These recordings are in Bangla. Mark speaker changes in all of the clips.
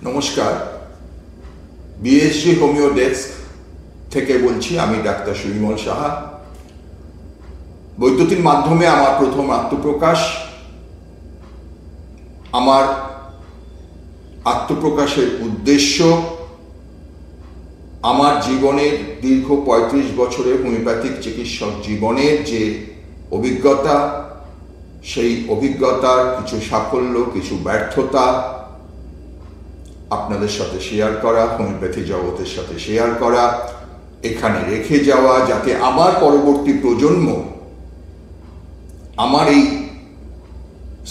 Speaker 1: নমস্কার, বিএসজি হোমিও ডেস্ক থেকে বলছি। আমি ডাক্তার সুবিমল সাহা। বৈদ্যুতিন মাধ্যমে আমার প্রথম আত্মপ্রকাশ। আমার আত্মপ্রকাশের উদ্দেশ্য আমার জীবনের দীর্ঘ ৩৫ বছরের হোমিওপ্যাথিক চিকিৎসক জীবনের যে অভিজ্ঞতা, সেই অভিজ্ঞতার কিছু সাফল্য, কিছু ব্যর্থতা আপনাদের সাথে শেয়ার করা, হোমিওপ্যাথি জগতের সাথে শেয়ার করা, এখানে রেখে যাওয়া, যাতে আমার পরবর্তী প্রজন্ম আমার এই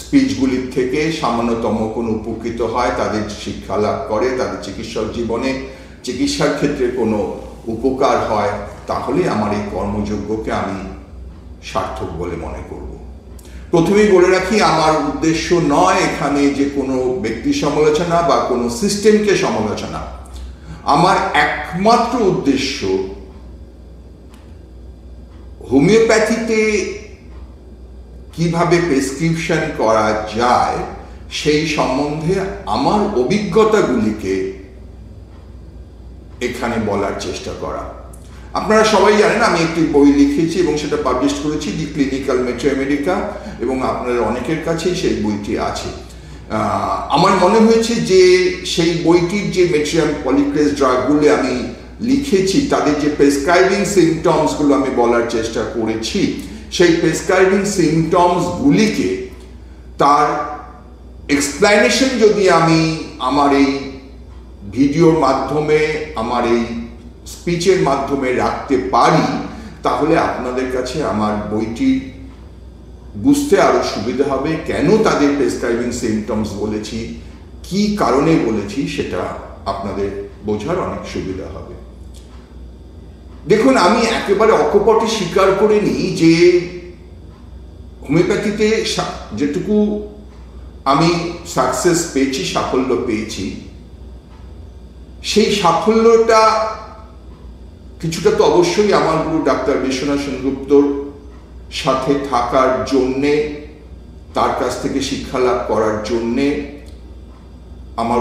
Speaker 1: স্পিচগুলির থেকে সামান্যতম কোনো উপকৃত হয়, তাদের শিক্ষা লাভ করে, তাদের চিকিৎসক জীবনে চিকিৎসার ক্ষেত্রে কোনো উপকার হয়, তাহলে আমার এই কর্মযজ্ঞকে আমি সার্থক বলে মনে করব। প্রথমেই বলে রাখি, আমার উদ্দেশ্য নয় এখানে যে কোনো ব্যক্তি সমালোচনা বা কোনো সিস্টেমকে সমালোচনা। আমার একমাত্র উদ্দেশ্য হোমিওপ্যাথিতে কিভাবে প্রেসক্রিপশন করা যায় সেই সম্বন্ধে আমার অভিজ্ঞতাগুলিকে এখানে বলার চেষ্টা করা। আপনারা সবাই জানেন আমি একটি বই লিখেছি এবং সেটা পাবলিশ করেছি, দি ক্লিনিক্যাল মেট্রো আমেরিকা, এবং আপনাদের অনেকের কাছেই সেই বইটি আছে। আমার মনে হয়েছে যে সেই বইটির যে মেট্রিয়াম পলিক্রেস ড্রাগগুলো আমি লিখেছি, তাদের যে প্রেসক্রাইবিং সিমটমসগুলো আমি বলার চেষ্টা করেছি, সেই প্রেসক্রাইবিং সিমটমসগুলিকে তার এক্সপ্লেনেশন যদি আমি আমার এই ভিডিওর মাধ্যমে, আমার এই স্পিচের মাধ্যমে রাখতে পারি, তাহলে আপনাদের কাছে আমার বইটি বুঝতে আরো সুবিধা হবে। কেন তাদের প্রেসক্রাইবিং সিমটমস বলেছি, কি কারণে বলেছি, সেটা আপনাদের বোঝার অনেক সুবিধা হবে। দেখুন, আমি একেবারে অকপটে স্বীকার করে নিই যে হোমিওপ্যাথিতে যেটুকু আমি সাকসেস পেয়েছি, সাফল্য পেয়েছি, সেই সাফল্যটা কিছুটা তো অবশ্যই আমার গুরু ডাক্তার বিশ্বনাথ সেনগুপ্তর সাথে থাকার জন্যে, তার কাছ থেকে শিক্ষা লাভ করার জন্যে আমার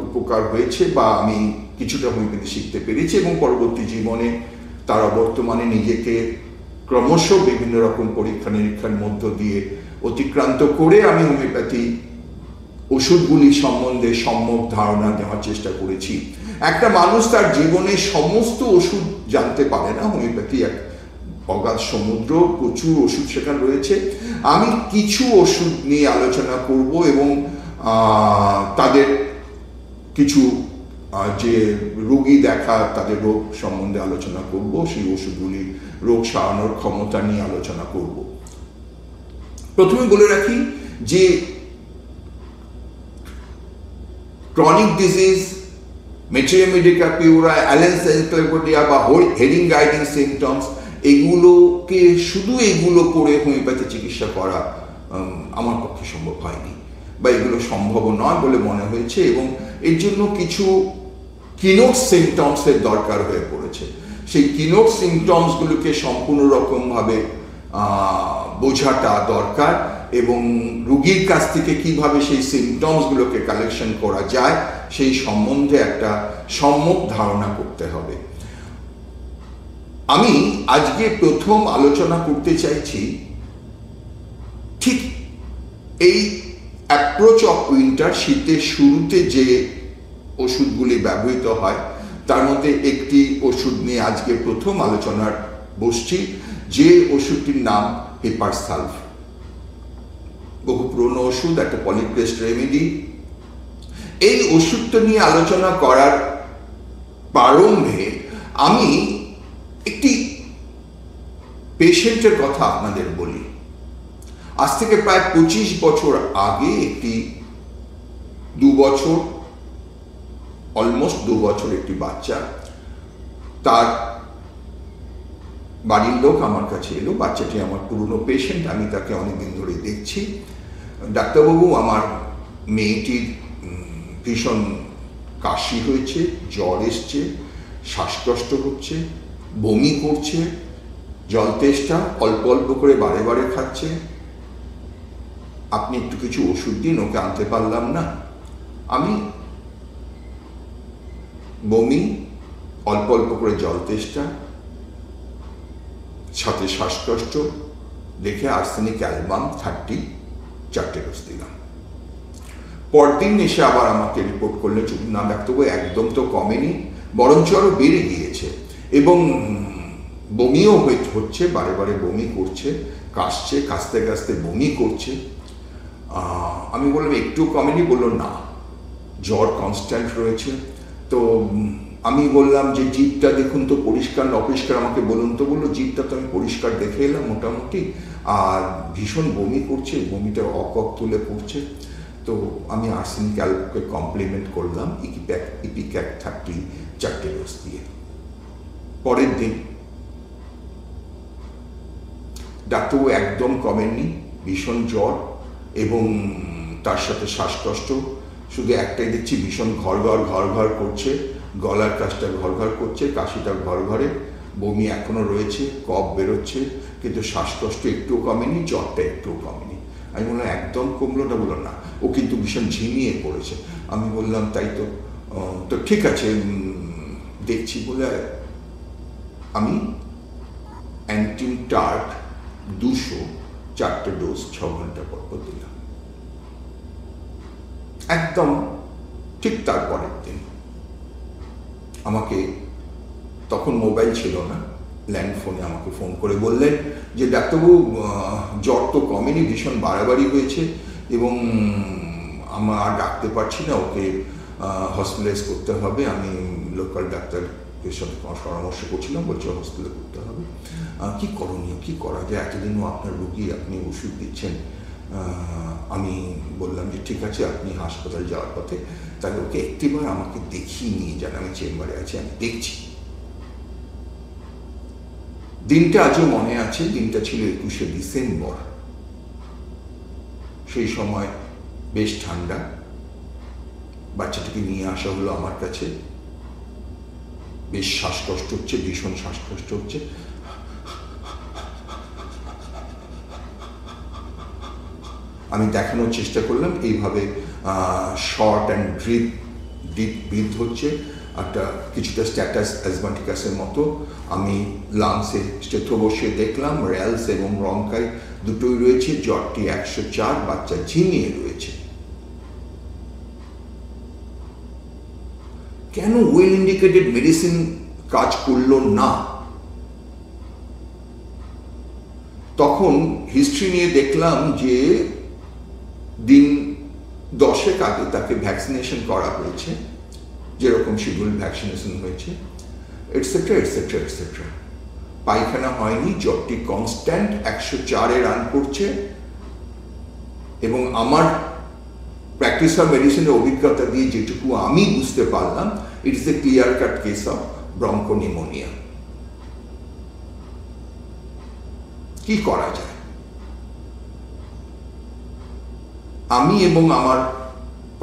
Speaker 1: উপকার হয়েছে, বা আমি কিছুটা হোমিওপ্যাথি শিখতে পেরেছি, এবং পরবর্তী জীবনে তারা বর্তমানে নিজেকে ক্রমশ বিভিন্ন রকম পরীক্ষা নিরীক্ষার মধ্য দিয়ে অতিক্রান্ত করে আমি হোমিওপ্যাথি ওষুধগুলি সম্বন্ধে সম্যক ধারণা নেওয়ার চেষ্টা করেছি। একটা মানুষ তার জীবনে সমস্ত ওষুধ জানতে পারে না। হোমিওপ্যাথি এক অগাধ সমুদ্র, প্রচুর ওষুধ সেখানে রয়েছে। আমি কিছু ওষুধ নিয়ে আলোচনা করব এবং তাদের কিছু যে রোগী দেখা, তাদের রোগ সম্বন্ধে আলোচনা করব, সেই ওষুধগুলি রোগ সারানোর ক্ষমতা নিয়ে আলোচনা করব। প্রথমে বলে রাখি যে ক্রনিক ডিজিজ, মেট্রিয়া মেডিকা পিউরা, অ্যালেন্স এনক্লেভোডিয়া বা হেডিং গাইডিং সিমটমস, এগুলোকে শুধু এগুলো করে হোমিওপ্যাথি চিকিৎসা করা আমার পক্ষে সম্ভব হয়নি, বা এগুলো সম্ভব নয় বলে মনে হয়েছে, এবং এর জন্য কিছু কিনোট সিমটমসের দরকার হয়ে পড়েছে। সেই কিনোট সিমটমসগুলোকে সম্পূর্ণ রকমভাবে বোঝাটা দরকার, এবং রোগীর কাছ থেকে কিভাবে সেই সিমটমসগুলোকে কালেকশন করা যায় সেই সম্বন্ধে একটা সম্যক ধারণা করতে হবে। আমি আজকে প্রথম আলোচনা করতে চাইছি ঠিক এই অ্যাপ্রোচ অফ উইন্টার, শীতের শুরুতে যে ওষুধগুলি ব্যবহৃত হয় তার মধ্যে একটি ওষুধ নিয়ে আজকে প্রথম আলোচনার বসছি, যে ওষুধটির নাম হেপারসালভ। বহু পুরনো ওষুধ, একটা পলিক্রেস রেমেডি। এই ওষুধটা নিয়ে আলোচনা করার প্রারম্ভে আমি একটি পেশেন্টের কথা আপনাদের বলি। আজ থেকে প্রায় 25 বছর আগে একটি 2 বছর, অলমোস্ট 2 বছর একটি বাচ্চা, তার বাড়ির লোক আমার কাছে এলো। বাচ্চাটি আমার পুরনো পেশেন্ট, আমি তাকে অনেকদিন ধরে দেখছি। ডাক্তারবাবু, আমার মেয়েটির ভীষণ কাশি হয়েছে, জ্বর এসছে, শ্বাসকষ্ট হচ্ছে, বমি করছে, জল তেষ্টা অল্প অল্প করে বারে বারে খাচ্ছে, আপনি একটু কিছু ওষুধ দিন, ওকে আনতে পারলাম না। আমি বমি, অল্প অল্প করে জল তেষ্টা, সাথে শ্বাসকষ্ট, দেখে আর্সেনিক অ্যালবাম 30 4টে ডোজ দিলাম। পরদিন এসে আবার আমাকে রিপোর্ট করলে, না ডাক্তারবাবু একদম তো কমেনি, বরঞ্চ আরও বেড়ে গিয়েছে এবং বমিও হচ্ছে, বারে বারে বমি করছে, কাশছে, কাশতে কাশতে বমি করছে। আমি বললাম একটু কমেনি? বললো না, জ্বর কনস্ট্যান্ট রয়েছে। তো আমি বললাম যে জিভটা দেখুন তো পরিষ্কার না অপরিষ্কার, আমাকে বলুন তো। বললো জিভটা তো আমি পরিষ্কার দেখে এলাম মোটামুটি, আর ভীষণ বমি করছে, বমিটা অকক তুলে পড়ছে। তো আমি আর্সেনিক অ্যালবামকে কমপ্লিমেন্ট করলাম ইপিক্যাক 30 4টে ডোজ দিয়ে। পরের দিন ডাক্তারবাবু একদম কমেননি, ভীষণ জ্বর এবং তার সাথে শ্বাসকষ্ট, শুধু একটাই দেখছি ভীষণ ঘর ঘর করছে, গলার কাছটা ঘর করছে, কাশিটা ঘরে, বমি এখনো রয়েছে, কফ বেরোচ্ছে, কিন্তু শ্বাসকষ্ট একটুও কমেনি, জ্বরটা একটুও কমেনি। আমি বললাম একদম কমলো না? বললো না, ও কিন্তু ভীষণ ঝিমিয়ে পড়েছে। আমি বললাম তাই তো, তো ঠিক আছে দেখছি বলে আমি অ্যান্টিনটার্ট 200 4টে ডোজ 6 ঘন্টা পর দিলাম। একদম ঠিক তারপরের দিন আমাকে, তখন মোবাইল ছিল না, ল্যান্ড ফোনে আমাকে ফোন করে বললেন যে ডাক্তারবাবু জ্বর তো কমেনি, ভীষণ বাড়াবাড়ি হয়েছে এবং আমরা আর ডাকতে পারছি না, ওকে হসপিটালাইজ করতে হবে। আমি লোকাল ডাক্তারের সাথে পরামর্শ করছিলাম, বলছে হসপিটালে করতে হবে। কি করণীয়, কি করা যায়, এতদিনও আপনার রোগী, আপনি ওষুধ দিচ্ছেন। আমি বললাম যে ঠিক আছে, আপনি হাসপাতাল যাওয়ার পথে তাহলে ওকে একটিবার আমাকে দেখিয়ে নিয়ে যান, আমি চেম্বারে আছি, আমি দেখছি। দিনটা আজও মনে আছে, দিনটা ছিল 21শে ডিসেম্বর। সেই সময় বেশ ঠান্ডা, বাচ্চাটাকে নিয়ে আসা হলো আমার কাছে, বেশ শ্বাসকষ্ট হচ্ছে, ভীষণ শ্বাসকষ্ট হচ্ছে। আমি দেখানোর চেষ্টা করলাম এইভাবে শর্ট অ্যান্ড ডিপ ব্রিথ হচ্ছে, একটা কিছুটা স্ট্যাটাস অ্যাজমাটিকাসের মতো। আমি লাংসে স্টেথো বসিয়ে দেখলাম, রেলস এবং ব্রঙ্কাই দুটোই রয়েছে, জ্বরটি 104, বাচ্চা ঝিমিয়ে রয়েছে। কেন ওয়েল ইন্ডিকেটেড মেডিসিন কাজ করলো না? তখন হিস্ট্রি নিয়ে দেখলাম যে দিন 10 আগে তাকে ভ্যাকসিনেশন করা হয়েছে, যেরকম শিডিউল ভ্যাকসিনেশন হয়েছে, এটসেট্রা এটসেট্রা এটসেট্রা। পায়খানা হয়নি, জ্বরটি কনস্ট্যান্ট 104-এ রান করছে এবং আমার প্র্যাকটিস অফ মেডিসিনের অভিজ্ঞতা দিয়ে যেটুকু আমি বুঝতে পারলাম, it is a clear cut case of bronchopneumonia. কি করা যায়? আমি এবং আমার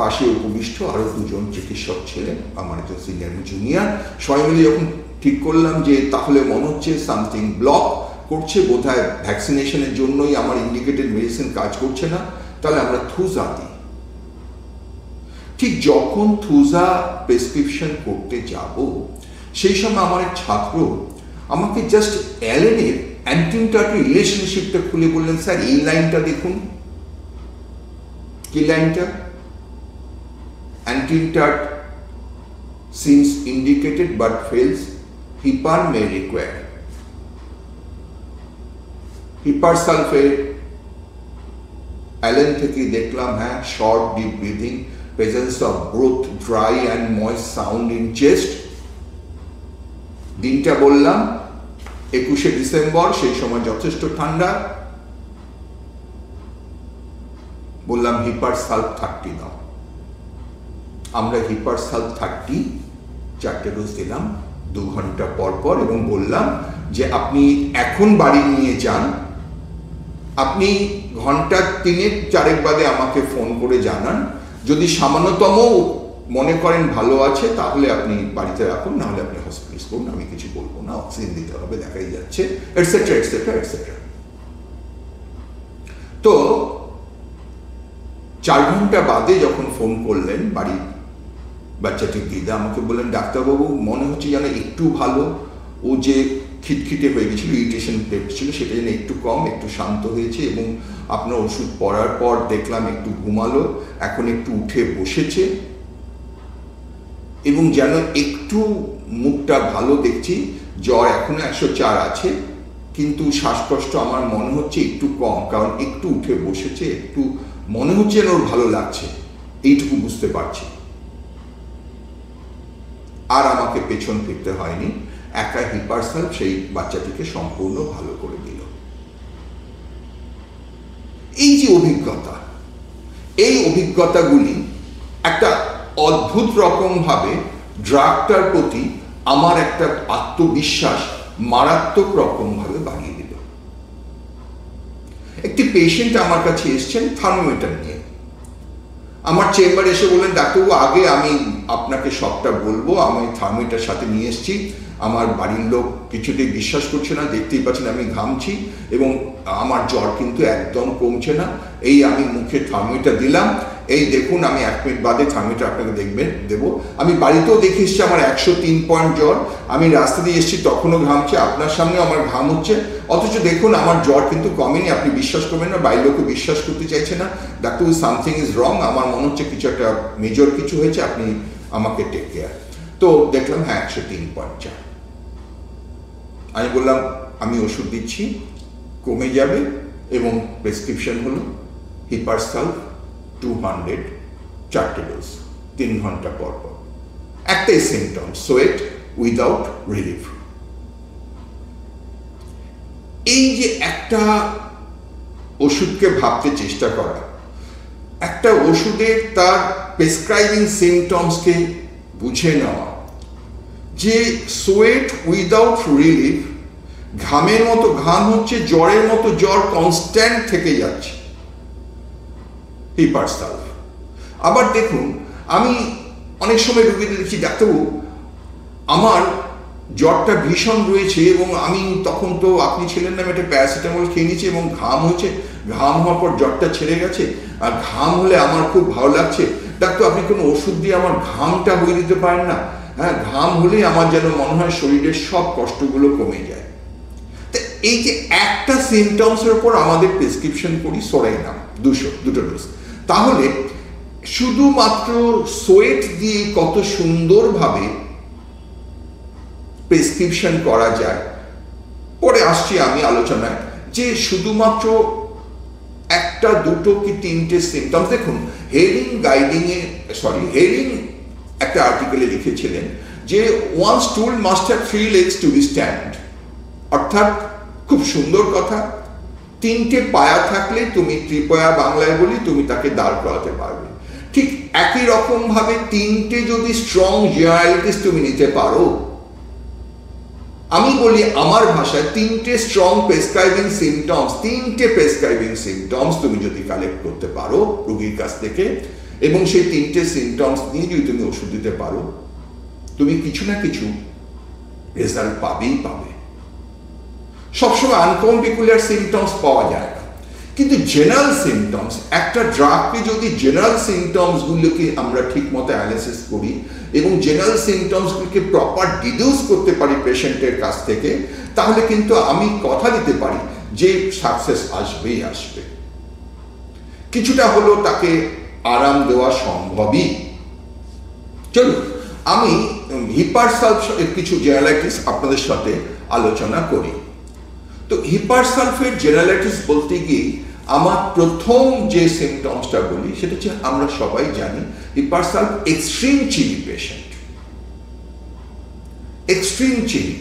Speaker 1: পাশে উপবিষ্ট আরো 2জন চিকিৎসক ছিলেন, আমার একজন সিনিয়র জুনিয়র, সবাই মিলে যখন ঠিক করলাম যে তাহলে মনে হচ্ছে সামথিং ব্লক করছে, বোধহয় ভ্যাকসিনেশনের জন্যই আমার ইন্ডিকেটেড মেডিসিন কাজ করছে না, তাহলে আমরা থুজা দিই। ঠিক যখন থুজা প্রেসক্রিপশন করতে যাব, সেই সময় আমার এক ছাত্র আমাকে জাস্ট অ্যালেনের অ্যান্টিনটার্টের রিলেশনশিপটা খুলে বললেন, স্যার এই লাইনটা দেখুন। কি লাইনটা? অ্যান্টিনটার্ট seems indicated but fails, heparin may require. Heparin sulfate অ্যালেন থেকে দেখলাম, হ্যাঁ, short deep breathing, presence of both dry and moist sound in chest। দিনটা বললাম 21শে ডিসেম্বর, সেই সময় যথেষ্ট ঠান্ডা। বললাম হিপারসালফ 30 দাও। আমরা হিপারসালফ 30 4টে ডোজ দিলাম 2 ঘন্টা পর এবং বললাম যে আপনি এখন বাড়ি নিয়ে যান, আপনি ঘন্টা 3-4 বাদে আমাকে ফোন করে জানান, যদি সামান্যতম মনে করেন ভালো আছে তাহলে আপনি বাড়িতে রাখুন, নাহলে আপনি হসপিটালাইজ করুন, আমি কিছু বলবো না, অক্সিজেন দিতে হবে, দেখাই যাচ্ছে, এটসেট্রা এটসেট্রা এটসেট্রা। তো 4 ঘন্টা বাদে যখন ফোন করলেন বাড়ির বাচ্চাটির দিদা আমাকে বললেন, ডাক্তারবাবু মনে হচ্ছে যেন একটু ভালো, ও যে খিটখিটে হয়ে গেছিল, ইরিটেশন ছিল, সেটা যেন একটু কম, একটু শান্ত হয়েছে, এবং আপনার ওষুধ পড়ার পর দেখলাম একটু ঘুমালো, এখন একটু উঠে বসেছে, এবং যেন একটু মুখটা ভালো দেখছি। জ্বর এখনো 104 আছে, কিন্তু শ্বাসকষ্ট আমার মনে হচ্ছে একটু কম, কারণ একটু উঠে বসেছে, একটু মনে হচ্ছে যেন ওর ভালো লাগছে, এইটুকু বুঝতে পারছি। আর আমাকে পেছন ফিরতে হয়নি, একা হিপারসালভ সেই বাচ্চাটিকে সম্পূর্ণ ভালো করে দিল। এই যে অভিজ্ঞতা, এই অভিজ্ঞতাগুলি একটা অদ্ভুত রকম ভাবে ড্রাগটার প্রতি আমার একটা আত্মবিশ্বাস মারাত্মক রকম ভাবে বাড়িয়ে দিল। একটি পেশেন্ট আমার কাছে এসেছেন থার্মোমিটার নিয়ে, আমার চেম্বারে এসে বললেন, ডাক্তারবাবু আগে আমি আপনাকে সবটা বলবো, আমি থার্মোমিটার সাথে নিয়ে এসেছি, আমার বাড়ির লোক কিছুতেই বিশ্বাস করছে না, দেখতেই পাচ্ছেন আমি ঘামছি এবং আমার জ্বর কিন্তু একদম কমছে না। এই আমি মুখে থার্মোমিটার দিলাম, এই দেখুন আমি 1 মিনিট বাদে থার্মোমিটার আপনাকে দেবো। আমি বাড়িতেও দেখে এসেছি আমার 103 পয়েন্ট জ্বর, আমি রাস্তা দিয়ে এসেছি তখনও ঘামছে, আপনার সামনেও আমার ঘাম হচ্ছে, অথচ দেখুন আমার জ্বর কিন্তু কমেনি। আপনি বিশ্বাস করবেন না, বাড়ির লোকও বিশ্বাস করতে চাইছে না। ডাক্তারবাবু সামথিং ইজ রং, আমার মনে হচ্ছে কিছু একটা মেজর কিছু হয়েছে, আপনি আমাকে টেক কেয়ার। তো দেখলাম হ্যাঁ 103.4। আমি বললাম আমি ওষুধ দিচ্ছি, কমে যাবে, এবং প্রেসক্রিপশন হলো হিপারসালভ 200 4টে ডোজ 3 ঘন্টা পর পর। একটাই সিমটম, সোয়েট উইদাউট রিলিফ। এই যে একটা ওষুধকে ভাবতে চেষ্টা করা, একটা ওষুধের তার প্রেসক্রাইবিং সিমটমসকে বুঝে নেওয়া, যে সোয়েট উইদাউট রিলিফ, ঘামের মতো ঘাম হচ্ছে, জ্বরের মতো জ্বর কনস্ট্যান্ট থেকে যাচ্ছে, হিপারসালভ। আবার দেখুন, আমি অনেক সময় রোগীদের দেখছি, ডাক্তারবাবু আমার জ্বরটা ভীষণ রয়েছে, এবং আমি তখন তো আপনি ছিলেন না, আমি একটা প্যারাসিটামল খেয়ে নিয়েছি এবং ঘাম হচ্ছে, ঘাম হওয়ার পর জ্বরটা ছেড়ে গেছে, আর ঘাম হলে আমার খুব ভালো লাগছে। ডাক্তার আপনি কোনো ওষুধ দিয়ে আমার ঘামটা বই দিতে পারেন না? হ্যাঁ, ঘাম হলেই আমার যেন মনে হয় শরীরের সব কষ্টগুলো কমে যায়। তো এই যে একটা সিমটমসের উপর আমাদের প্রেসক্রিপশন করি সোরাইনাম 2 ডোজ, তাহলে শুধুমাত্র সোয়েট দিয়ে কত সুন্দরভাবে প্রেসক্রিপশন করা যায়। পরে আসছি আমি আলোচনায়, যে শুধুমাত্র 1, 2 কি 3টে সিমটমস। দেখুন হেরিং একটা আর্টিকেলে লিখেছিলেন যে one stool must have 3 legs to be stand, অর্থাৎ খুব সুন্দর কথা, 3টে পায়া থাকলে তুমি ত্রিপয়া বাংলায় বলি, তুমি তাকে দাঁড় করাতে পারবে। ঠিক একই রকম ভাবে 3টে যদি স্ট্রং জেনারেলিটিস তুমি নিতে পারো, আমি বলি আমার ভাষায় 3টে স্ট্রং প্রেসক্রাইবিং সিমটমস, 3টে প্রেসক্রাইবিং সিমটমস তুমি যদি কালেক্ট করতে পারো রোগীর কাছ থেকে, এবং সেই 3টে সিমটমস নিয়ে যদি তুমি ওষুধ দিতে পারো, তুমি কিছু না কিছু রেজাল্ট পাবেই পাবে। সবসময় আনকনপিকুলার সিমটমস পাওয়া যায় না, কিন্তু জেনারেল সিমটমস, একটা ড্রাগকে যদি জেনারেল সিমটমস গুলোকে আমরা ঠিক মতো অ্যানালাইসিস করি এবং জেনারেল সিমটমস গুলোকে প্রপার ডিডিউস করতে পারি পেশেন্টের কাছ থেকে, তাহলে কিন্তু আমি কথা দিতে পারি যে সাকসেস আসবেই আসবে। কিছুটা হলো তাকে আরাম দেওয়া সম্ভবই। চলুন আমি হিপারসালভ কিছু জেনারেলাইটিস আপনাদের সাথে আলোচনা করি। তো হিপারসালফের জেনারেলাইটিস বলতে গিয়ে আমার প্রথম যে সিমটমসটা বলি সেটা হচ্ছে, আমরা সবাই জানি হিপারসালভ extreme chilly patient, extreme chilly.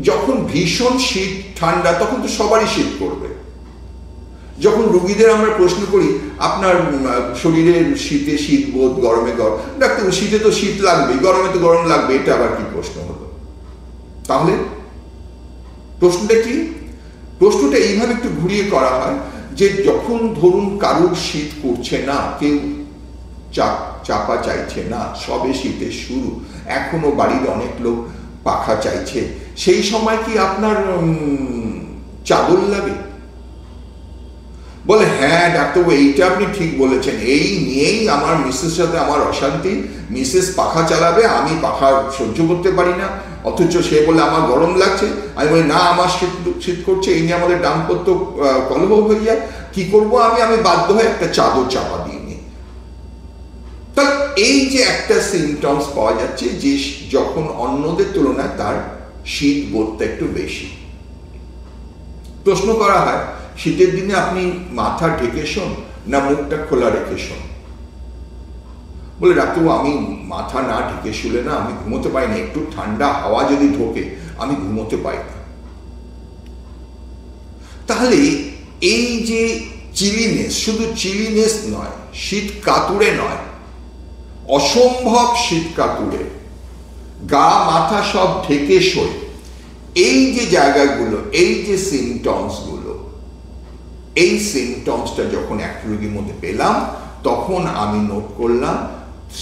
Speaker 1: যখন ভীষণ শীত ঠান্ডা তখন তো সবারই শীত করবে। যখন রোগীদের আমরা প্রশ্ন করি আপনার শরীরের শীতে শীত বোধ, গরমে গরম, ডাক্তার শীতে তো শীত লাগবে, গরমে তো গরম লাগবে, এটা আবার কি প্রশ্ন হলো? তাহলে প্রশ্নটা কি? প্রশ্নটা এইভাবে একটু ঘুরিয়ে করা হয় যে যখন ধরুন কারুর শীত করছে না, কেউ চাপা চাইছে না, সবে শীতের শুরু, এখনো বাড়ির অনেক লোক পাখা চাইছে, সেই সময় কি আপনার চাদর লাগে? বলে হ্যাঁ ডাক্তারবাবু, এইটা আপনি ঠিক বলেছেন, এই নিয়েই আমার মিসেস সাথে আমার অশান্তি। মিসেস পাখা চালাবে, আমি পাখা সহ্য করতে পারি না, অথচ সে বলে আমার গরম লাগছে, আমি বলি না আমার শীত করছে, এই নিয়ে আমাদের দাম্পত্য কলহ হয়ে যায়। কি করব আমি বাধ্য হয়ে একটা চাদর চাপা দিয়ে নিই। তা এই যে একটা সিমটমস পাওয়া যাচ্ছে যে যখন অন্যদের তুলনায় তার শীত বোধটা একটু বেশি। প্রশ্ন করা হয়, শীতের দিনে আপনি মাথা ঢেকে শোন না মুখটা খোলা রেখে শোন? বলে ডাক্তারবাবু, আমি মাথা না ঢেকে শুলে না আমি ঘুমোতে পারি না, একটু ঠান্ডা হাওয়া যদি ঢোকে আমি ঘুমোতে পারি না। তাহলে এই যে চিলিনেস, শুধু চিলিনেস নয়, শীত কাতুরে নয়, অসম্ভব শীত কাতুরে, গা মাথা সব ঢেকে শোয়, এই যে জায়গাগুলো, এই যে সিমটমস গুলো, এই সিমটমসটা যখন এক রোগীর মধ্যে পেলাম তখন আমি নোট করলাম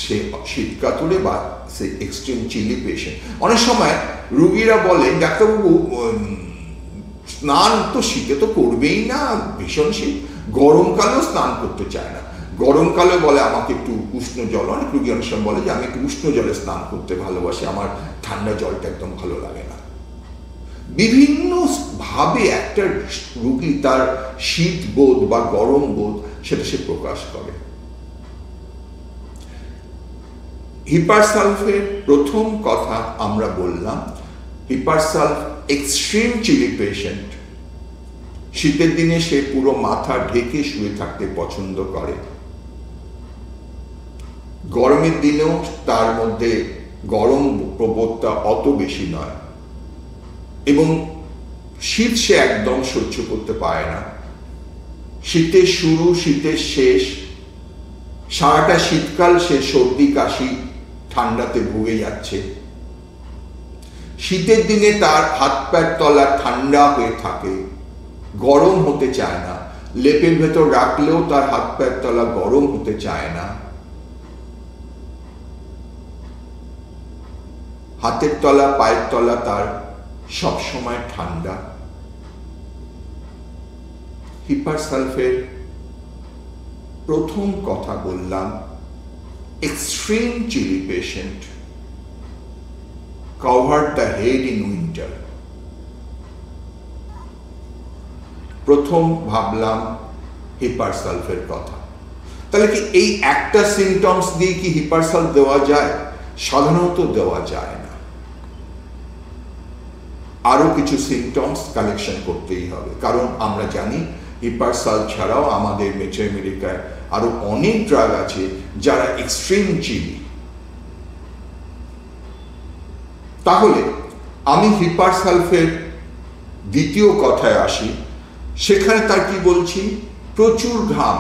Speaker 1: সে শীত কাতুরে বা সে এক্সট্রিম চিলি পেশেন্ট। অনেক সময় রুগীরা বলে ডাক্তারবাবু স্নান তো শীতে তো করবেই না, ভীষণ শীত, গরমকালেও স্নান করতে চায় না, গরমকালে বলে আমাকে একটু উষ্ণ জল, অনেক রুগী অনেক সময় বলে যে আমি একটু উষ্ণ জলে স্নান করতে ভালোবাসি, আমার ঠান্ডা জলটা একদম ভালো লাগে না। বিভিন্ন ভাবে একটা রোগী তার শীত বোধ বা গরম বোধ সেটা সে প্রকাশ করে। হিপারসালফের প্রথম কথা আমরা বললাম, হিপারসালফ এক্সট্রিম চিলি পেশেন্ট, শীতের দিনে সে পুরো মাথা ঢেকে শুয়ে থাকতে পছন্দ করে, গরমের দিনেও তার মধ্যে গরম প্রবোধটা অত বেশি নয়, এবং শীত সে একদম সহ্য করতে পারে না। শীতের শুরু, শীতের শেষ, সারাটা শীতকাল সে সর্দি কাশি ঠান্ডাতে ভুগে যাচ্ছে। শীতের দিনে তার হাত পায়ের তলা ঠান্ডা হয়ে থাকে, গরম হতে চায় না, লেপের ভেতর রাখলেও তার হাত পায়ের তলা গরম হতে চায় না, হাতের তলা পায়ের তলা তার সবসময় ঠান্ডা। হিপারসালফের প্রথম কথা বললাম extreme chilly patient, covered the head in winter। প্রথম ভাবলাম হিপারসালফের কথা। তাহলে কি এই একটা সিমটমস দিয়ে কি হিপারসালফ দেওয়া যায়? সাধারণত দেওয়া যায় না, আরো কিছু সিমটমস কালেকশন করতেই হবে, কারণ আমরা জানি হিপারসালফ ছাড়াও আমাদের মেট্রো আমেরিকায় আরো অনেক ড্রাগ আছে যারা এক্সট্রিম চিলি। তাহলে আমি হিপারসালফের দ্বিতীয় কথায় আসি, সেখানে তার কি বলছি, প্রচুর ঘাম,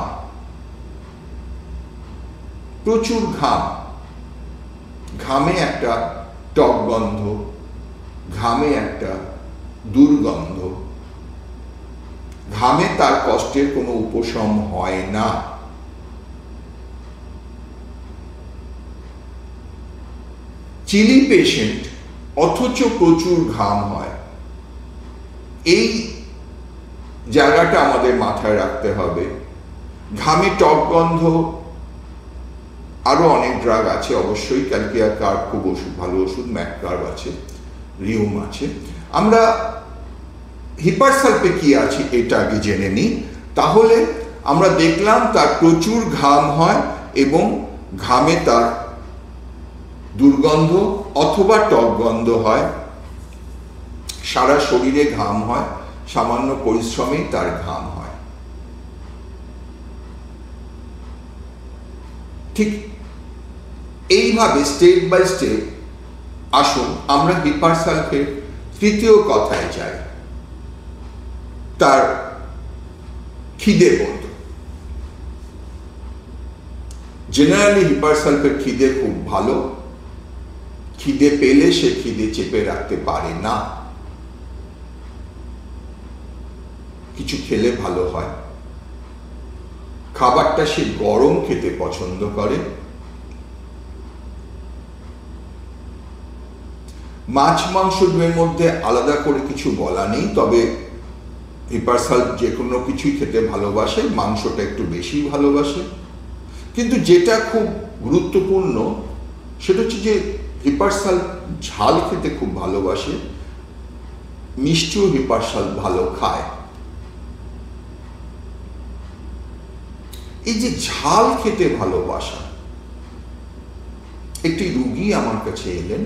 Speaker 1: প্রচুর ঘাম, ঘামে একটা টক গন্ধ, ঘামে একটা দুর্গন্ধ, ঘামে তার কষ্টের কোনো উপশম হয় না। চিলি পেশেন্ট অথচ প্রচুর ঘাম হয়, এই জায়গাটা আমাদের মাথায় রাখতে হবে। ঘামে টক গন্ধ, আরো অনেক ড্রাগ আছে অবশ্যই, ক্যালকিয়ার কার্ব খুব ভালো ওষুধ, ম্যাককার্ব আছে, রিউম আছে। আমরা হিপারসালফে কি আছে এটা আগে জেনে নিই। তাহলে আমরা দেখলাম তার প্রচুর ঘাম হয় এবং ঘামে তার দুর্গন্ধ অথবা টক গন্ধ হয়, সারা শরীরে ঘাম হয়, সামান্য পরিশ্রমেই তার ঘাম হয়। ঠিক এইভাবে স্টেপ বাই স্টেপ আসুন আমরা হিপারসালফের তৃতীয় কথায় যাই, তার খিদে বোধ। জেনারেলি হিপারসালফের খিদে খুব ভালো, খিদে পেলে সে খিদে চেপে রাখতে পারে না, কিছু খেলে ভালো হয়, খাবারটা সে গরম খেতে পছন্দ করে, মাছ মাংসের মধ্যে আলাদা করে কিছু বলা নেই, তবে হিপারসাল যে কোনো কিছুই খেতে ভালোবাসে, মাংসটা একটু বেশি ভালোবাসে, কিন্তু যেটা খুব গুরুত্বপূর্ণ সেটা হচ্ছে যে হিপারসাল ঝাল খেতে খুব ভালোবাসে, মিষ্টিও হিপারসাল ভালো খায়। এই যে ঝাল খেতে ভালোবাসা, একটি রুগী আমার কাছে এলেন,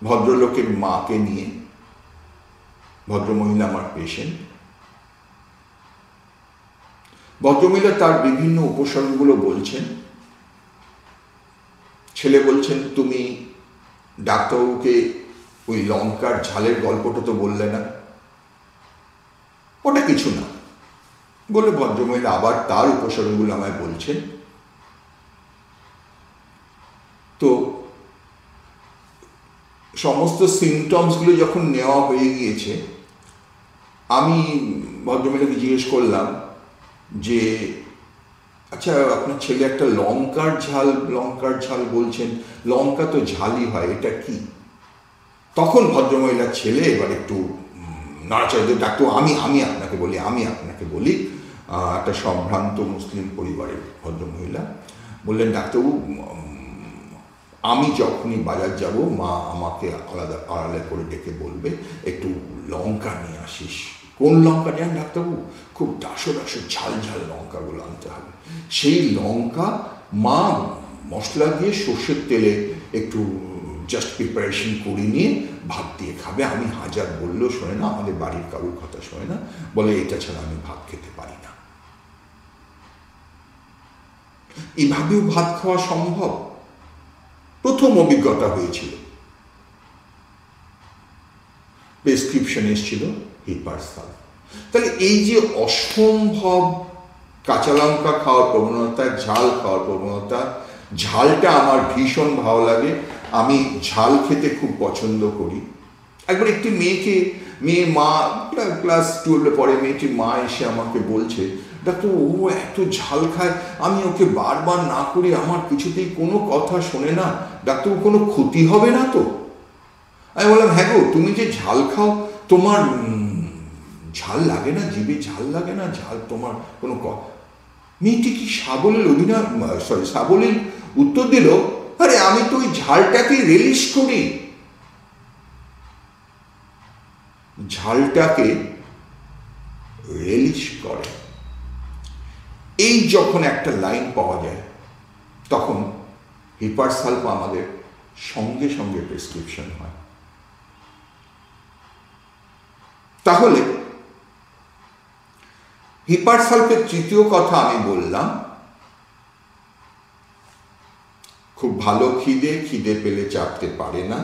Speaker 1: ভদ্রলোকের মাকে নিয়ে, ভদ্রমহিলা আমার পেশেন্ট। ভদ্রমহিলা তার বিভিন্ন উপসর্গগুলো বলছেন। ছেলে বলছেন, তুমি ডাক্তারবাবুকে ওই লঙ্কার ঝালের গল্পটা তো বললে না, ওটা কিছু না বলে ভদ্রমহিলা আবার তার উপসর্গগুলো আমায় বলছেন। তো সমস্ত সিমটমসগুলো যখন নেওয়া হয়ে গিয়েছে, আমি ভদ্রমহিলাকে জিজ্ঞেস করলাম যে আচ্ছা, আপনার ছেলে একটা লঙ্কার ঝাল বলছেন, লঙ্কা তো ঝালই হয়, এটা কি? তখন ভদ্রমহিলার ছেলে এবার একটু নাড়াচাড়া দিয়ে, ডাক্তার আমি আপনাকে বলি, একটা সম্ভ্রান্ত মুসলিম পরিবারের ভদ্রমহিলা বললেন, ডাক্তারবাবু আমি যখনই বাজার যাব মা আমাকে আড়ালে করে ডেকে বলবে একটু লঙ্কা নিয়ে আসিস। কোন লঙ্কা নেন ডাক্তারবাবু? খুব ডাসো ঝাল লঙ্কাগুলো আনতে হবে। সেই লঙ্কা মা মশলা দিয়ে সর্ষের তেলে একটু জাস্ট প্রিপারেশন করে নিয়ে ভাত দিয়ে খাবে। আমি হাজার বললেও শোনে না, আমাদের বাড়ির কারুর কথা শোনে না, বলে এটা ছাড়া আমি ভাত খেতে পারি না। এভাবেও ভাত খাওয়া সম্ভব? প্রথম অভিজ্ঞতা হয়েছিল, প্রেসক্রিপশন এসেছিল হিপারসাল। তাহলে এই যে অসম্ভব কাঁচা লঙ্কা খাওয়ার প্রবণতা, ঝাল খাওয়ার প্রবণতা, ঝালটা আমার ভীষণ ভালো লাগে, আমি ঝাল খেতে খুব পছন্দ করি। একবার একটি মেয়ে মা ক্লাস 12 পরে মেয়েটির মা এসে আমাকে বলছে, ডাক্তার ও এত ঝাল খায়, আমি ওকে বারবার না করে আমার কিছুতেই কোনো কথা শোনে না, ডাক্তার কোনো ক্ষতি হবে না তো? আমি বললাম, হ্যাঁ গো, তুমি যে ঝাল খাও তোমার ঝাল লাগে না, জিভে ঝাল লাগে না, ঝাল তোমার কোনো মেয়েটি কি সাবলীল উত্তর দিল, আরে আমি তো ওই ঝালটাকে রিলিশ করি, ঝালটাকে রিলিশ করে। এই যখন একটা লাইন পাওয়া যায় তখন হিপারসালফ আমাদের সঙ্গে সঙ্গে প্রেসক্রিপশন হয়। তাহলে হিপারসালফের তৃতীয় কথা আমি বললাম, খুব ভালো খিদে পেলে চাপতে পারে না,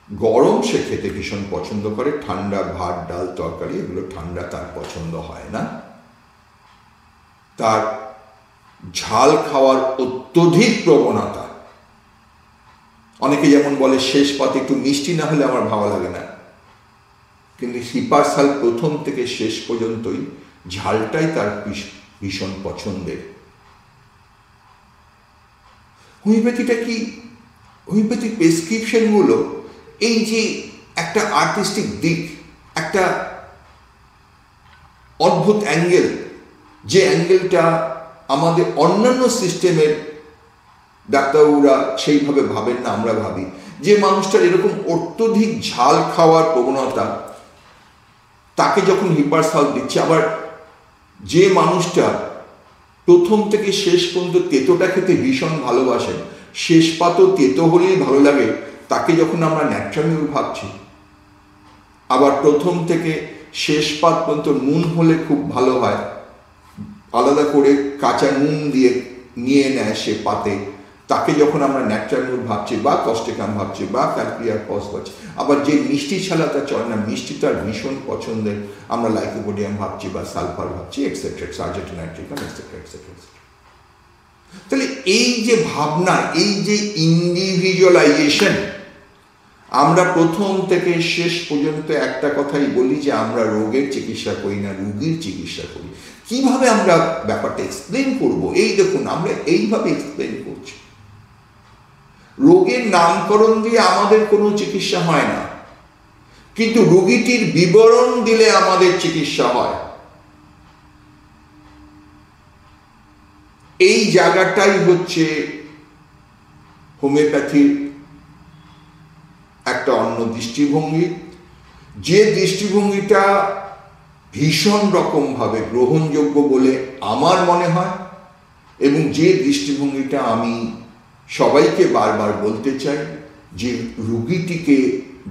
Speaker 1: গরম সে খেতে ভীষণ পছন্দ করে, ঠান্ডা ভাত ডাল তরকারি এগুলো ঠান্ডা তার পছন্দ হয় না, তার ঝাল খাওয়ার অত্যধিক প্রবণতা। অনেকে যেমন বলে শেষ পাতে একটু মিষ্টি না হলে আমার ভালো লাগে না, কিন্তু হিপারসাল প্রথম থেকে শেষ পর্যন্তই ঝালটাই তার ভীষণ পছন্দের। হোমিওপ্যাথিটা কি? হোমিওপ্যাথিক প্রেসক্রিপশনগুলো এই যে একটা আর্টিস্টিক দিক, একটা অদ্ভুত অ্যাঙ্গেল, যে অ্যাঙ্গেলটা আমাদের অন্যান্য সিস্টেমের ডাক্তারবাবুরা সেইভাবে ভাবেন না, আমরা ভাবি যে মানুষটার এরকম অত্যধিক ঝাল খাওয়ার প্রবণতা, তাকে যখন হিপারসাল দিচ্ছে, আবার যে মানুষটা প্রথম থেকে শেষ পর্যন্ত তেতোটা খেতে ভীষণ ভালোবাসেন, শেষ পাতও তেতো হলেই ভালো লাগে, তাকে যখন আমরা ন্যাট্রামিউর ভাবছি, আবার প্রথম থেকে শেষ পাত পর্যন্ত নুন হলে খুব ভালো হয়, আলাদা করে কাঁচা নুন দিয়ে নিয়ে নেয় সে পাতে, তাকে যখন আমরা ন্যাট্রামিউর ভাবছি বা কস্টেকাম ভাবছি বা ক্যালক্রিয়ার পস ভাবছি, আবার যে মিষ্টি ছাড়াটা চলে না, মিষ্টি তার ভীষণ পছন্দের, আমরা লাইকোপোডিয়াম ভাবছি বা সালফার ভাবছি, এক্সেট্রা, সার্জেটোনাইট্রিকাম, এক্সেট্রা। তাহলে এই যে ভাবনা, এই যে ইন্ডিভিজুয়ালাইজেশন, আমরা প্রথম থেকে শেষ পর্যন্ত একটা কথাই বলি যে আমরা রোগের চিকিৎসা করি না, রোগীর চিকিৎসা করি। কিভাবে আমরা ব্যাপারটা এক্সপ্লেন করব? এই দেখুন, আমরা এইভাবে এক্সপ্লেন করছি। রোগের নামকরণ দিয়ে আমাদের কোনো চিকিৎসা হয় না। কিন্তু রোগীটির বিবরণ দিলে আমাদের চিকিৎসা হয়। এই জায়গাটাই হচ্ছে হোমিওপ্যাথির একটা অন্য দৃষ্টিভঙ্গি, যে দৃষ্টিভঙ্গিটা ভীষণ রকমভাবে গ্রহণযোগ্য বলে আমার মনে হয়, এবং যে দৃষ্টিভঙ্গিটা আমি সবাইকে বারবার বলতে চাই যে রোগীটিকে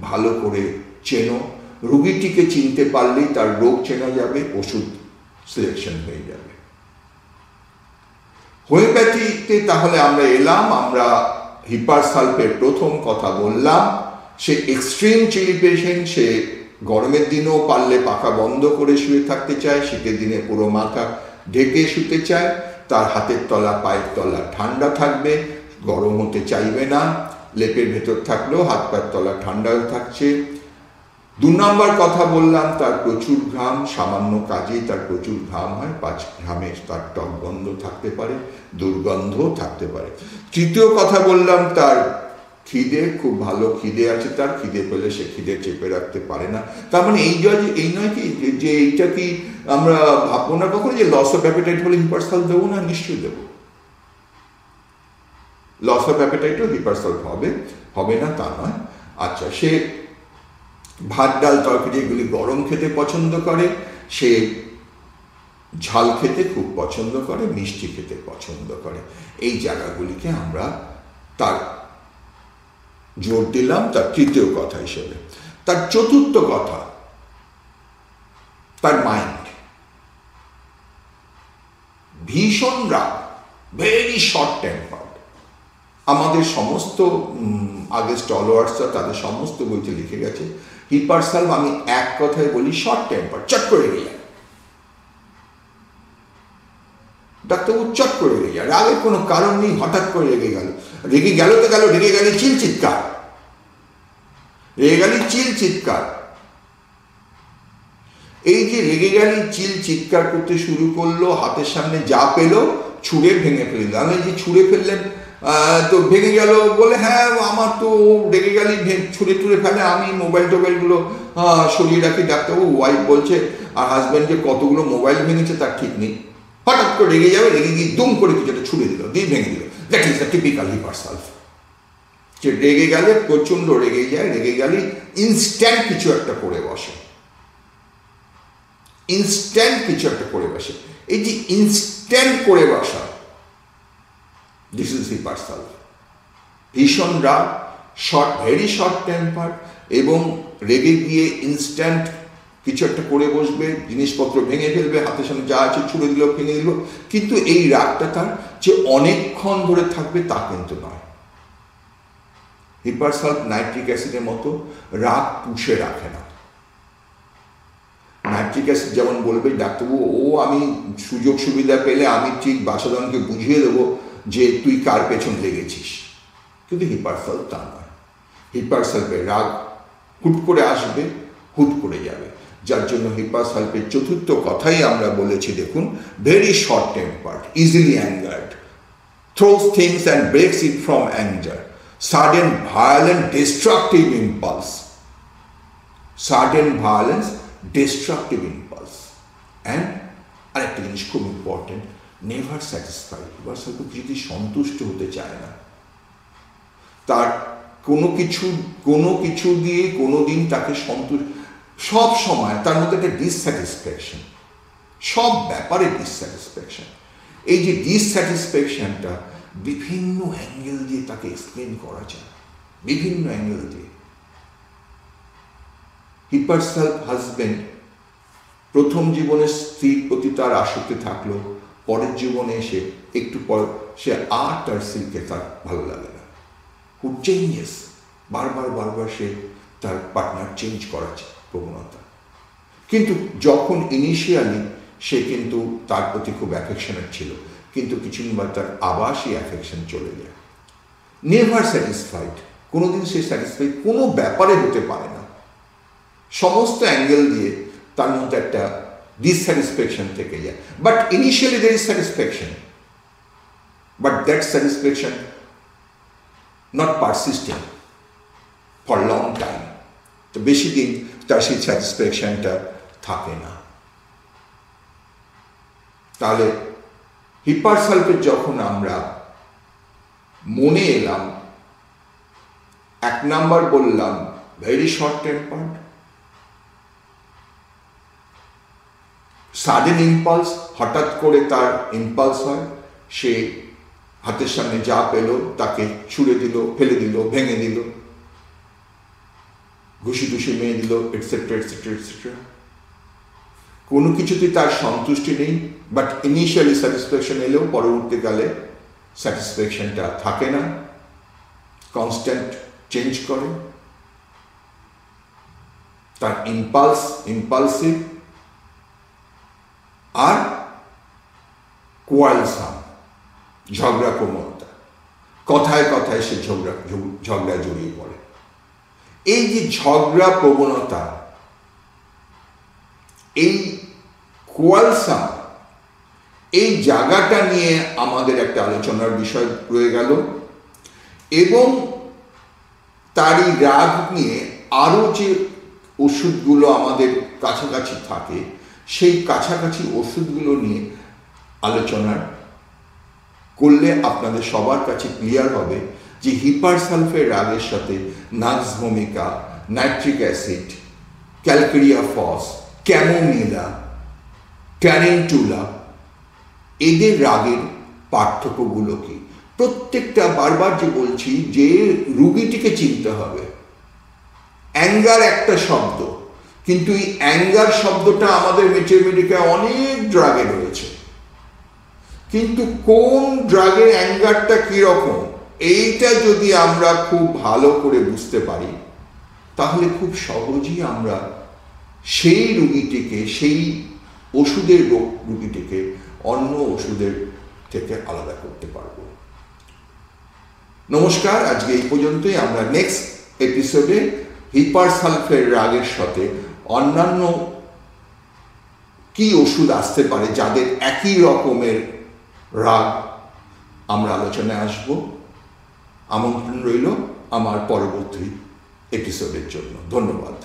Speaker 1: ভালো করে চেনো, রোগীটিকে চিনতে পারলেই তার রোগ চেনা যাবে, ওষুধ সিলেকশন হয়ে যাবে। হোমিওপ্যাথিতে তাহলে আমরা এলাম, আমরা হিপারসালফের প্রথম কথা বললাম। সে এক্সট্রিম চিলি পেশেন্ট, সে গরমের দিনেও পারলে পাখা বন্ধ করে শুয়ে থাকতে চায়, শীতের দিনে পুরো মাথা ঢেকে শুতে চায়, তার হাতের তলা পায়ের তলা ঠান্ডা থাকবে, গরম হতে চাইবে না, লেপের ভেতর থাকলেও হাত পায়ের তলা ঠান্ডা থাকছে। 2 নম্বর কথা বললাম, তার প্রচুর ঘাম, সামান্য কাজেই তার প্রচুর ঘাম হয়, 5 ঘামে তার টক গন্ধ থাকতে পারে, দুর্গন্ধও থাকতে পারে। তৃতীয় কথা বললাম, তার খিদে, খুব ভালো খিদে আছে, তার খিদে পেলে সে খিদে চেপে রাখতে পারে না। তার মানে এই নয় কি যে এইটা কি আমরা ভাববো না কখনো যে লস অফ অ্যাপেটাইট হলে হিপারসালফ দেবো না? নিশ্চয়ই দেবো। লস অফ অ্যাপেটাইটও হিপারসালফ হবে না তা নয়। আচ্ছা, সে ভাত ডাল তরকারি এগুলি গরম খেতে পছন্দ করে, সে ঝাল খেতে খুব পছন্দ করে, মিষ্টি খেতে পছন্দ করে। এই জায়গাগুলিকে আমরা তার জোর দিলাম তার তৃতীয় কথা হিসেবে। তার চতুর্থ কথা, তার মাইন্ড ভীষণ রাগ, ভেরি শর্ট টেম্পার্ড। আমাদের সমস্ত আগে স্টলওয়ার্সরা তাদের সমস্ত বইতে লিখে গেছে হিপারসালফ, আমি এক কথায় বলি, শর্ট টেম্পার, চট করে রেগে যায়। ডাক্তারবাবু চট করে রেগে যায়, রাগের কোনো কারণ নেই, হঠাৎ করে রেগে গেল তো গেল, রেগে গেলে চিল চিৎকার, রেগে গেলে চিল চিৎকার। এই যে রেগে গেলে চিল চিৎকার করতে শুরু করলো, হাতের সামনে যা পেলো ছুঁড়ে ভেঙে ফেলল। আমি যে ছুঁড়ে ফেললেন তো ভেঙে গেল বলে, হ্যাঁ আমার তো রেগে গেলেই ছুঁড়ে টুড়ে ফেলে, আমি মোবাইল টোবাইলগুলো সরিয়ে রাখি। ডাক্তারবাবু, ওয়াইফ বলছে আর হাজব্যান্ড যে কতগুলো মোবাইল ভেঙেছে তার ঠিক নেই, হঠাৎ করে রেগে যাবে, রেগে গিয়ে দুম করে কিছুটা ছুঁড়ে দিল, দিয়ে ভেঙে দিল। That is the typical হিপারসালফ। যে রেগে গেলে প্রচন্ড রেগে যায়, রেগে গেলে ইনস্ট্যান্ট কিছু একটা করে বসে, ইনস্ট্যান্ট কিছু একটা করে বসে। এই যে ইনস্ট্যান্ট করে বসা, দিস ইজ হিপারসালফ। ভীষণ রাগ, ভেরি শর্ট টেম্পার, এবং রেগে গিয়ে ইনস্ট্যান্ট কিছু একটা করে বসবে, জিনিসপত্র ভেঙে ফেলবে, হাতের সামনে যা আছে ছুঁড়ে দিল, ভেঙে দিল। কিন্তু এই রাগটা তার যে অনেকক্ষণ ধরে থাকবে তা কিন্তু নয়। হিপারসালফ নাইট্রিক অ্যাসিডের মতো রাগ পুষে রাখে না। নাইট্রিক অ্যাসিড যেমন বলবে ডাক্তারবাবু, আমি সুযোগ সুবিধা পেলে আমি ঠিক বাসাদানকে বুঝিয়ে দেবো যে তুই কার পেছন লেগেছিস, কিন্তু হিপারসালফ তা নয়। হিপারসালফের রাগ হুট করে আসবে, হুট করে যাবে। যার জন্য হিপারসালফের চতুর্থ কথাই আমরা বলেছি, দেখুন, very short tempered, easily angered, throes things and breaks it from anger, sudden violent destructive impulse, sudden violence destructive impulse, and আরেকটা জিনিস খুব ইম্পর্টেন্ট, নেভার স্যাটিসফাইড। হিপারসালফ যদি সন্তুষ্ট হতে চায় না, তার কোনো কিছু দিয়ে কোনোদিন তাকে সন্তুষ্ট, সব সময় তার মধ্যে একটা ডিসস্যাটিসফ্যাকশন, সব ব্যাপারে ডিসস্যাটিসফ্যাকশন। এই যে ডিসস্যাটিসফ্যাকশনটা বিভিন্ন অ্যাঙ্গেল দিয়ে তাকে এক্সপ্লেন করা যায়, বিভিন্ন অ্যাঙ্গেল দিয়ে। হিপারসালফ হাজবেন্ড প্রথম জীবনে স্ত্রীর প্রতি তার আসক্তি থাকলো, পরের জীবনে এসে একটু পর সে আর তার স্ত্রীকে তার ভালো লাগে না, হু চেঞ্জেস, বারবার সে তার পার্টনার চেঞ্জ করার প্রবণতা। কিন্তু যখন ইনিশিয়ালি সে কিন্তু তার প্রতি খুব অ্যাফেকশনের ছিল, কিন্তু কিছুদিন বাদ তার আবার সেই অ্যাফেকশন চলে যায়। নেভার স্যাটিসফাইড, কোনোদিন সে স্যাটিসফাইড কোনো ব্যাপারে হতে পারে না, সমস্ত অ্যাঙ্গেল দিয়ে তার মধ্যে একটা ডিসস্যাটিসফ্যাকশন থেকে যায়। But initially there is satisfaction, but that satisfaction not persistent for long time. তো বেশি দিন তার সেই স্যাটিসফ্যাকশনটা থাকে না। তাহলে হিপার সালফেট যখন আমরা মনে এলাম, 1 নাম্বার বললাম very short tempered, sudden impulse, হঠাৎ করে তার ইম্পালস হয়, সে হাতের সামনে যা পেল তাকে ছুঁড়ে দিল, ফেলে দিল, ভেঙে দিল, ঘুষি টুষি মেরে দিল, এটসেট্রা এটসেট্রা এটসেট্রা। কোনো কিছুতে তার সন্তুষ্টি নেই, বাট ইনিশিয়ালি স্যাটিসফ্যাকশন এলেও পরবর্তীকালে স্যাটিসফ্যাকশনটা থাকে না, কনস্ট্যান্ট চেঞ্জ করে। তার ইম্পালসিভ আর কোয়ালসাম, ঝগড়া প্রবণতা, কথায় কথায় সে ঝগড়া জড়িয়ে পড়ে। এই যে ঝগড়া প্রবণতা, এই কোয়ালসাম, এই জায়গাটা নিয়ে আমাদের একটা আলোচনার বিষয় রয়ে গেল, এবং তারই রাগ নিয়ে আরো যে ওষুধগুলো আমাদের কাছাকাছি থাকে, সেই কাছাকাছি ওষুধগুলো নিয়ে আলোচনা করলে আপনাদের সবার কাছে ক্লিয়ার হবে যে হিপার সালফেট রাগের সাথে নাক্স ভূমিকা, নাইট্রিক অ্যাসিড, ক্যালকেরিয়া ফস, ক্যামোমিলা, ট্যারেন্টুলা, এদের রাগের পার্থক্যগুলো কি। প্রত্যেকটা বারবার যে বলছি যে রুগীটিকে চিনতে হবে। অ্যাঙ্গার একটা শব্দ, কিন্তু এই অ্যাঙ্গার শব্দটা আমাদের মেডিকায় অনেক ড্রাগে রয়েছে, কিন্তু কোন ড্রাগের অ্যাঙ্গারটা কিরকম এইটা যদি আমরা খুব ভালো করে বুঝতে পারি, তাহলে খুব সহজেই আমরা সেই রুগীটিকে, সেই ওষুধের রুগীটিকে অন্য ওষুধের থেকে আলাদা করতে পারব। নমস্কার, আজকে এই পর্যন্তই। আমরা নেক্সট এপিসোডে হিপার সালফেট রাগের সাথে অন্যান্য কি ওষুধ আসতে পারে যাদের একই রকমের রাগ, আমরা আলোচনায় আসব। আমন্ত্রণ রইল আমার পরবর্তী এপিসোডের জন্য। ধন্যবাদ।